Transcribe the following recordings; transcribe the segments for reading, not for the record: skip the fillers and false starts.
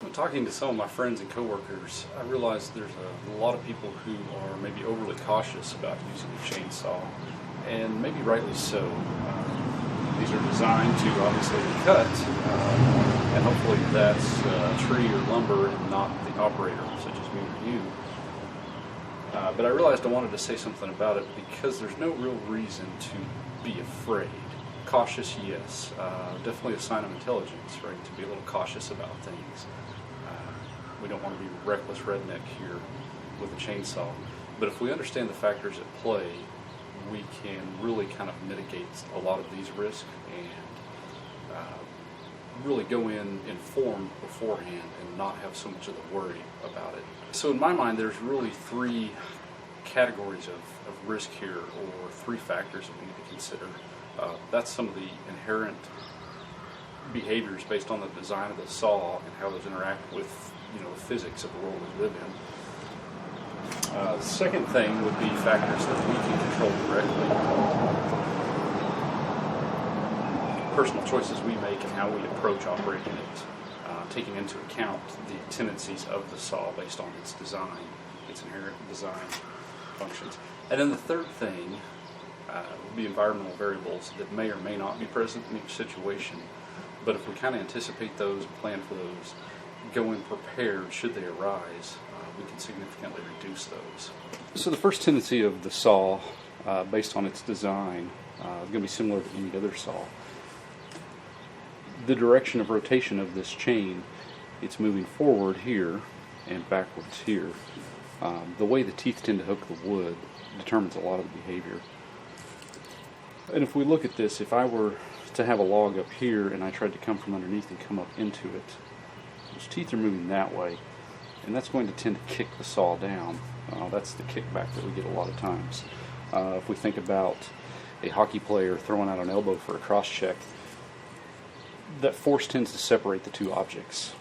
When talking to some of my friends and coworkers, I realized there's a lot of people who are maybe overly cautious about using a chainsaw, and maybe rightly so. These are designed to obviously cut, and hopefully that's tree or lumber and not the operator, such as me or you. But I realized I wanted to say something about it because there's no real reason to be afraid. Cautious, yes. Definitely a sign of intelligence, right? To be a little cautious about things. We don't want to be reckless redneck here with a chainsaw. But if we understand the factors at play, we can really kind of mitigate a lot of these risks and really go in informed beforehand and not have so much of the worry about it. So in my mind, there's really three categories of risk here, or three factors that we need to consider. That's some of the inherent behaviors based on the design of the saw and how those interact with the physics of the world we live in. The second thing would be factors that we can control directly. Personal choices we make and how we approach operating it, taking into account the tendencies of the saw based on its design, its inherent design functions. And then the third thing would be environmental variables that may or may not be present in each situation. But if we kind of anticipate those, plan for those, go in prepared should they arise, we can significantly reduce those. So the first tendency of the saw, based on its design, is going to be similar to any other saw. The direction of rotation of this chain, it's moving forward here and backwards here. The way the teeth tend to hook the wood determines a lot of the behavior. And if we look at this, if I were to have a log up here and I tried to come from underneath and come up into it, those teeth are moving that way, and that's going to tend to kick the saw down. That's the kickback that we get a lot of times. If we think about a hockey player throwing out an elbow for a cross check, that force tends to separate the two objects.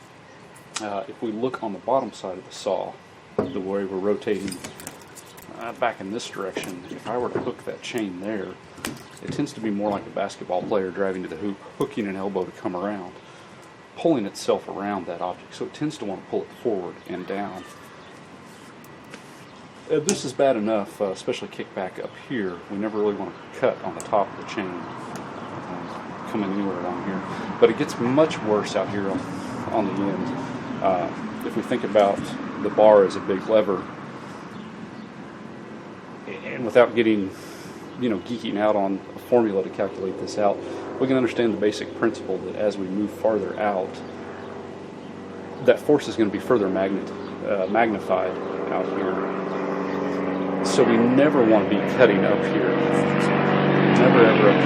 If we look on the bottom side of the saw, the way we're rotating back in this direction, if I were to hook that chain there, it tends to be more like a basketball player driving to the hoop, hooking an elbow to come around, pulling itself around that object. So it tends to want to pull it forward and down. This is bad enough, especially kickback up here. We never really want to cut on the top of the chain, coming anywhere along here. But it gets much worse out here on the end. If we think about the bar as a big lever, and without getting geeking out on a formula to calculate this out, we can understand the basic principle that as we move farther out, that force is going to be further magnified out here. So we never want to be cutting up here. Never ever up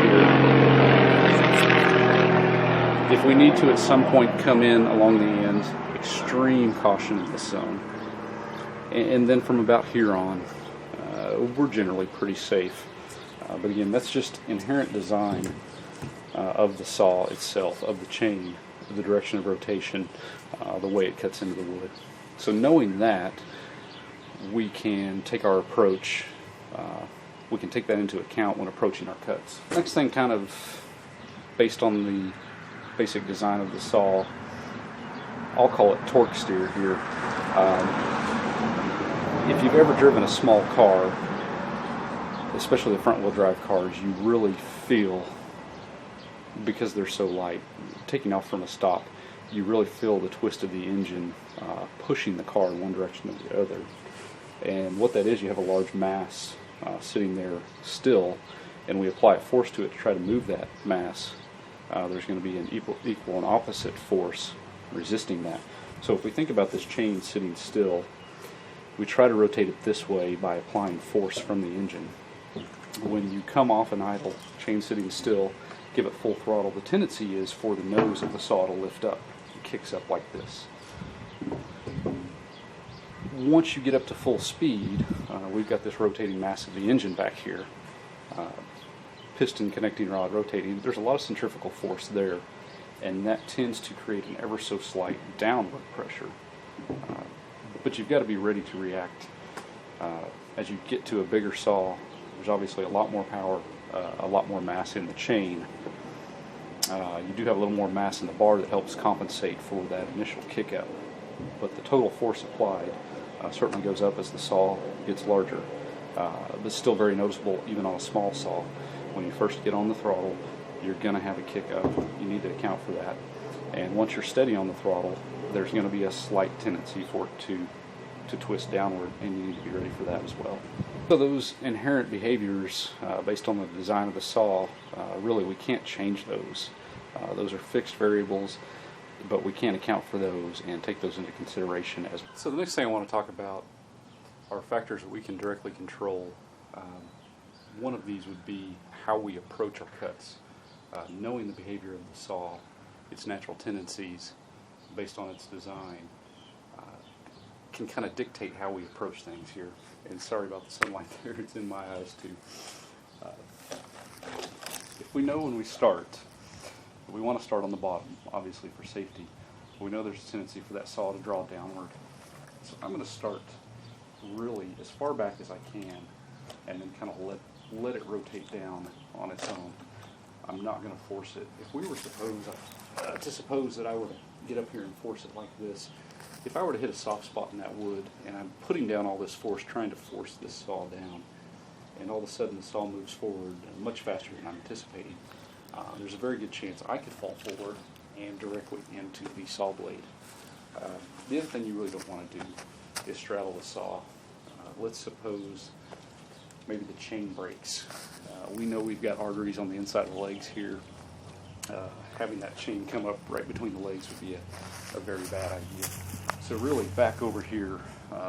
here. If we need to at some point come in along the ends, extreme caution in this zone. And then from about here on, we're generally pretty safe. But again, that's just inherent design of the saw itself, of the chain, the direction of rotation, the way it cuts into the wood. So knowing that, we can take our approach, we can take that into account when approaching our cuts. Next thing, kind of based on the basic design of the saw, I'll call it torque steer here. If you've ever driven a small car, especially the front wheel drive cars, you really feel, because they're so light, taking off from a stop, you really feel the twist of the engine pushing the car in one direction or the other. And what that is, you have a large mass sitting there still, and we apply a force to it to try to move that mass. There's going to be an equal and opposite force resisting that. So if we think about this chain sitting still, we try to rotate it this way by applying force from the engine. When you come off an idle, chain sitting still, give it full throttle, the tendency is for the nose of the saw to lift up. It kicks up like this. Once you get up to full speed, we've got this rotating mass of the engine back here. Piston connecting rod rotating. There's a lot of centrifugal force there, and that tends to create an ever so slight downward pressure. But you've got to be ready to react. As you get to a bigger saw, there's obviously a lot more power, a lot more mass in the chain. You do have a little more mass in the bar that helps compensate for that initial kick out. But the total force applied certainly goes up as the saw gets larger. But still very noticeable even on a small saw. When you first get on the throttle, you're going to have a kick up. You need to account for that. And once you're steady on the throttle, there's going to be a slight tendency for it to twist downward, and you need to be ready for that as well. So those inherent behaviors based on the design of the saw, really we can't change those. Those are fixed variables, but we can't account for those and take those into consideration. So the next thing I want to talk about are factors that we can directly control. One of these would be how we approach our cuts. Knowing the behavior of the saw, its natural tendencies based on its design, can kind of dictate how we approach things here. And sorry about the sunlight there, it's in my eyes too. If we know when we start, we want to start on the bottom, obviously for safety. We know there's a tendency for that saw to draw downward. So I'm going to start really as far back as I can and then kind of let it rotate down on its own. I'm not going to force it. If we were to suppose that I were to get up here and force it like this, if I were to hit a soft spot in that wood and I'm putting down all this force, trying to force this saw down, and all of a sudden the saw moves forward much faster than I'm anticipating, there's a very good chance I could fall forward and directly into the saw blade. The other thing you really don't want to do is straddle the saw. Let's suppose maybe the chain breaks. We know we've got arteries on the inside of the legs here. Having that chain come up right between the legs would be a very bad idea. So really back over here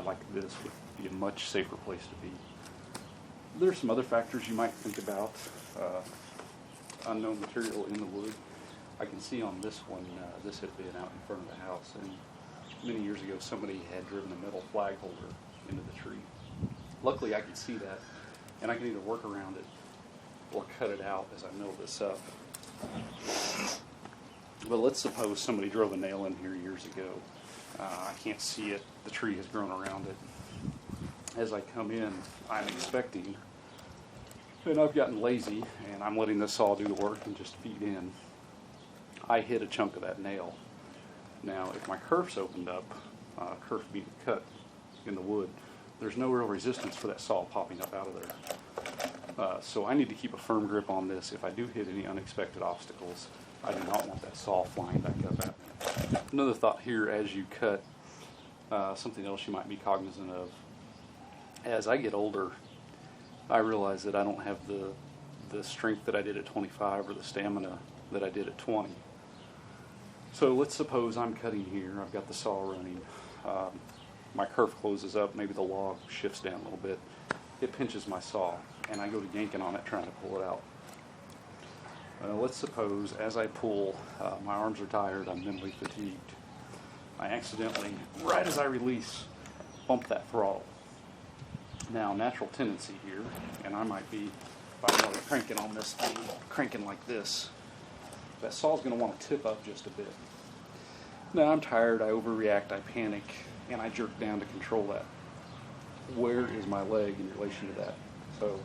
like this would be a much safer place to be. There's some other factors you might think about. Unknown material in the wood. I can see on this one, this had been out in front of the house, and many years ago somebody had driven a metal flag holder into the tree. Luckily I could see that, and I can either work around it or cut it out as I mill this up. But let's suppose somebody drove a nail in here years ago. I can't see it, the tree has grown around it. As I come in, I'm expecting, and I've gotten lazy, and I'm letting the saw do the work and just feed in. I hit a chunk of that nail. Now, if my kerf's opened up, kerf being cut in the wood, there's no real resistance for that saw popping up out of there. So I need to keep a firm grip on this. If I do hit any unexpected obstacles, I do not want that saw flying back up at me. Another thought here as you cut, something else you might be cognizant of. As I get older, I realize that I don't have the strength that I did at 25 or the stamina that I did at 20. So let's suppose I'm cutting here, I've got the saw running, my kerf closes up, maybe the log shifts down a little bit, it pinches my saw, and I go to yanking on it trying to pull it out. Let's suppose as I pull, my arms are tired, I'm mentally fatigued. I accidentally, right as I release, bump that throttle. Now, natural tendency here, and I might be, if I'm really cranking on this thing, cranking like this, that saw's going to want to tip up just a bit. Now, I'm tired, I overreact, I panic, and I jerk down to control that. Where is my leg in relation to that? So,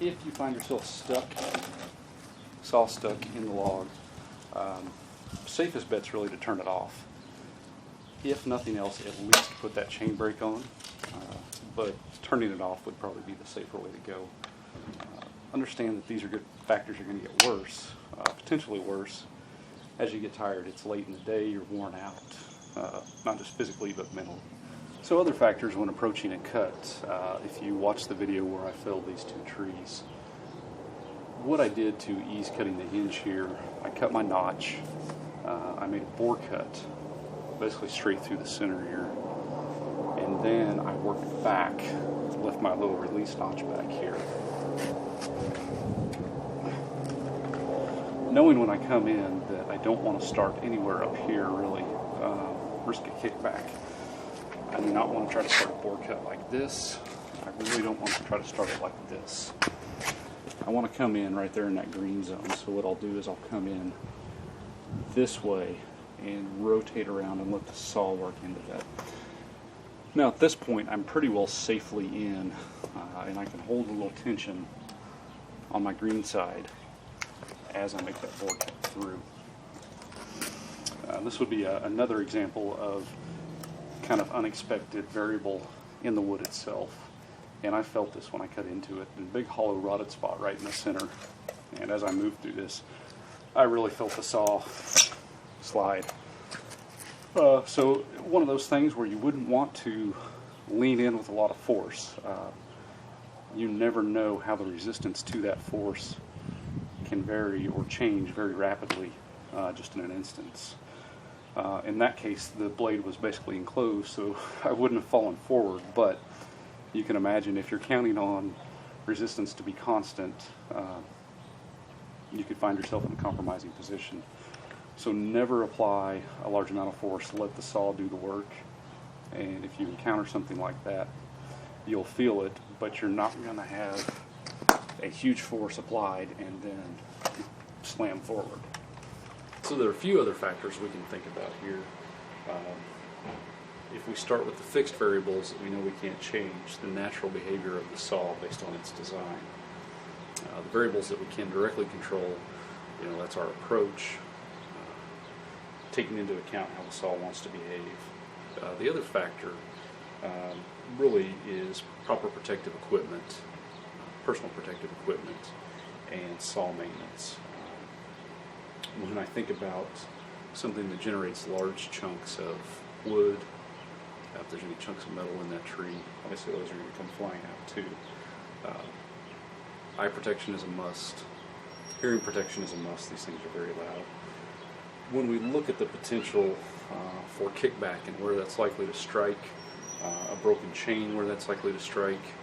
if you find yourself stuck, saw stuck in the log, safest bet's really to turn it off. If nothing else, at least put that chain brake on, but turning it off would probably be the safer way to go. Understand that these are good factors. You're going to get worse, potentially worse, as you get tired. It's late in the day, you're worn out, not just physically but mentally. So other factors when approaching a cut, if you watch the video where I felled these two trees, what I did to ease cutting the hinge here, I cut my notch, I made a bore cut, basically straight through the center here, and then I worked back, left my little release notch back here. Knowing when I come in that I don't want to start anywhere up here really, risk a kickback. I do not want to try to start a bore cut like this. I really don't want to try to start it like this. I want to come in right there in that green zone, so what I'll do is I'll come in this way and rotate around and let the saw work into that. Now at this point I'm pretty well safely in, and I can hold a little tension on my green side as I make that bore cut through. This would be another example of kind of unexpected variable in the wood itself. And I felt this when I cut into it, a big hollow rotted spot right in the center. And as I moved through this, I really felt the saw slide. So one of those things where you wouldn't want to lean in with a lot of force. You never know how the resistance to that force can vary or change very rapidly just in an instance. In that case, the blade was basically enclosed, so I wouldn't have fallen forward, but you can imagine if you're counting on resistance to be constant, you could find yourself in a compromising position. So never apply a large amount of force, let the saw do the work, and if you encounter something like that, you'll feel it, but you're not going to have a huge force applied and then slam forward. So there are a few other factors we can think about here. If we start with the fixed variables that we know we can't change, the natural behavior of the saw based on its design. The variables that we can directly control, that's our approach, taking into account how the saw wants to behave. The other factor really is proper protective equipment, personal protective equipment, and saw maintenance. When I think about something that generates large chunks of wood, if there's any chunks of metal in that tree, obviously those are going to come flying out too. Eye protection is a must. Hearing protection is a must. These things are very loud. When we look at the potential for kickback and where that's likely to strike, a broken chain where that's likely to strike,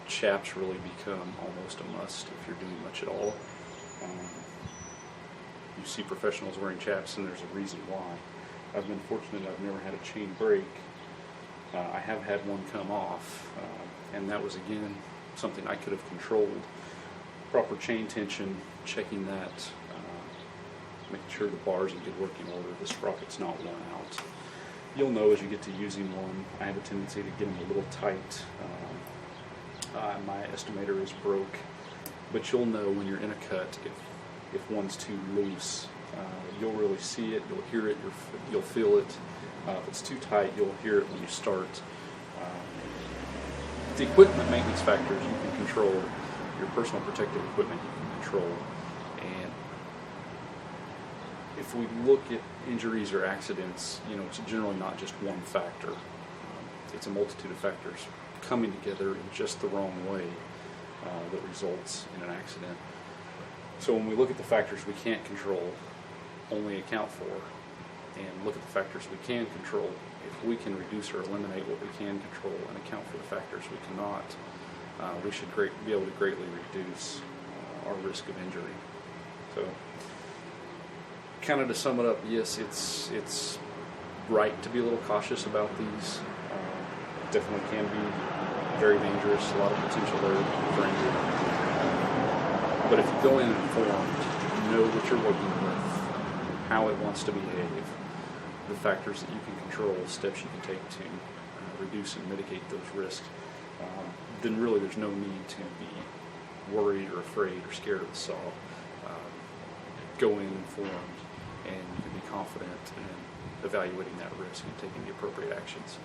chaps really become almost a must if you're doing much at all. You see professionals wearing chaps, and there's a reason why. I've been fortunate I've never had a chain break. I have had one come off, and that was again something I could have controlled. Proper chain tension, checking that, making sure the bar's in good working order, the sprocket's not worn out. You'll know as you get to using one. I have a tendency to get them a little tight. My estimator is broke, but you'll know when you're in a cut if one's too loose. You'll really see it, you'll hear it, you'll feel it. If it's too tight, you'll hear it when you start. The equipment maintenance factors you can control, your personal protective equipment you can control, and if we look at injuries or accidents, it's generally not just one factor. It's a multitude of factors coming together in just the wrong way that results in an accident. So when we look at the factors we can't control, only account for, and look at the factors we can control, if we can reduce or eliminate what we can control and account for the factors we cannot, we should be able to greatly reduce our risk of injury. So, kind of to sum it up, yes, it's right to be a little cautious about these. Definitely can be very dangerous, a lot of potential there for injury. But if you go in informed, know what you're working with, how it wants to behave, the factors that you can control, steps you can take to reduce and mitigate those risks, then really there's no need to be worried or afraid or scared of the saw. Go in informed, and you can be confident in evaluating that risk and taking the appropriate actions.